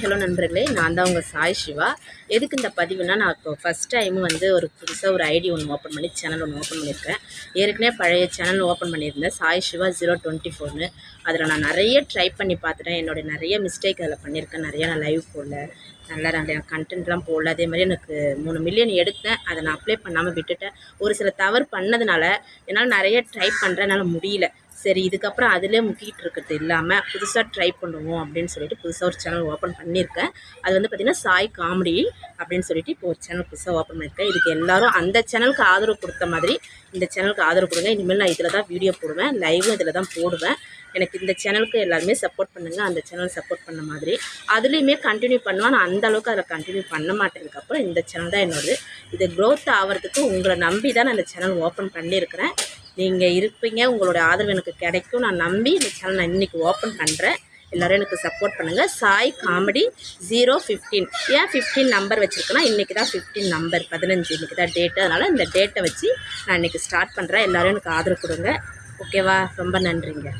Hello நண்பர்களே, நான் தான் உங்கள் சாய் சிவா. எதுக்கு இந்த பதிவுனா, நான் இப்போ ஃபஸ்ட் டைம் வந்து ஒரு புதுசாக ஒரு ஐடி ஒன்று ஓப்பன் பண்ணி சேனல் ஒன்று ஓப்பன் பண்ணியிருக்கேன். ஏற்கனவே பழைய சேனல் ஓப்பன் பண்ணியிருந்தேன், சாய் சிவா 024ன்னு. அதில் நான் நிறைய ட்ரை பண்ணி பார்த்துட்டேன். என்னோடய நிறைய மிஸ்டேக் அதில் பண்ணியிருக்கேன். நிறைய நான் லைவ் போடல, நிறைய கண்டென்ட்லாம் போடல. அதே மாதிரி எனக்கு 3 மில்லியன் எடுத்தேன், அதை நான் அப்ளை பண்ணாமல் விட்டுட்டேன். ஒரு சில தவறு பண்ணதுனால என்னால் நிறைய ட்ரை பண்ணுறேன், என்னால் முடியல. சரி, இதுக்கப்புறம் அதிலே முக்கிட்டு இருக்கிறது இல்லாமல் புதுசாக ட்ரை பண்ணுவோம் அப்படின்னு சொல்லிட்டு புதுசாக ஒரு சேனல் ஓப்பன் பண்ணியிருக்கேன். அது வந்து பார்த்திங்கன்னா சாய் காமெடி அப்படின்னு சொல்லிட்டு இப்போ ஒரு சேனல் புதுசாக ஓப்பன் பண்ணியிருக்கேன். இதுக்கு எல்லோரும் அந்த சேனலுக்கு ஆதரவு கொடுத்த மாதிரி இந்த சேனலுக்கு ஆதரவு கொடுங்க. இனிமேல் நான் இதில் தான் வீடியோ போடுவேன், லைவும் இதில் தான் போடுவேன். எனக்கு இந்த சேனலுக்கு எல்லாருமே சப்போர்ட் பண்ணுங்கள், அந்த சேனல் சப்போர்ட் பண்ண மாதிரி அதுலேயுமே கண்டினியூ பண்ணுவேன். நான் அந்தளவுக்கு அதில் கண்டினியூ பண்ண மாட்டேதுக்கப்புறம் இந்த சேனல் தான் என்னோடது. இது க்ரோத் ஆகிறதுக்கு உங்களை நம்பி தான் நான் இந்த சேனல் ஓப்பன் பண்ணியிருக்கிறேன். நீங்கள் இருப்பீங்க, உங்களோட ஆதரவு எனக்கு கிடைக்கும் நான் நம்பி இந்த சேனல் நான் இன்றைக்கி ஓப்பன் பண்ணுறேன். எல்லோரும் எனக்கு சப்போர்ட் பண்ணுங்கள். சாய் காமெடி 015. ஏன் 15 நம்பர் வச்சுருக்கேன்னா, இன்றைக்கி தான் 15 நம்பர் 15 இன்றைக்கி தான் டேட்டு. அதனால் இந்த டேட்டை வச்சு நான் இன்றைக்கி ஸ்டார்ட் பண்ணுறேன். எல்லோரும் எனக்கு ஆதரவு கொடுங்க. ஓகேவா? ரொம்ப நன்றிங்க.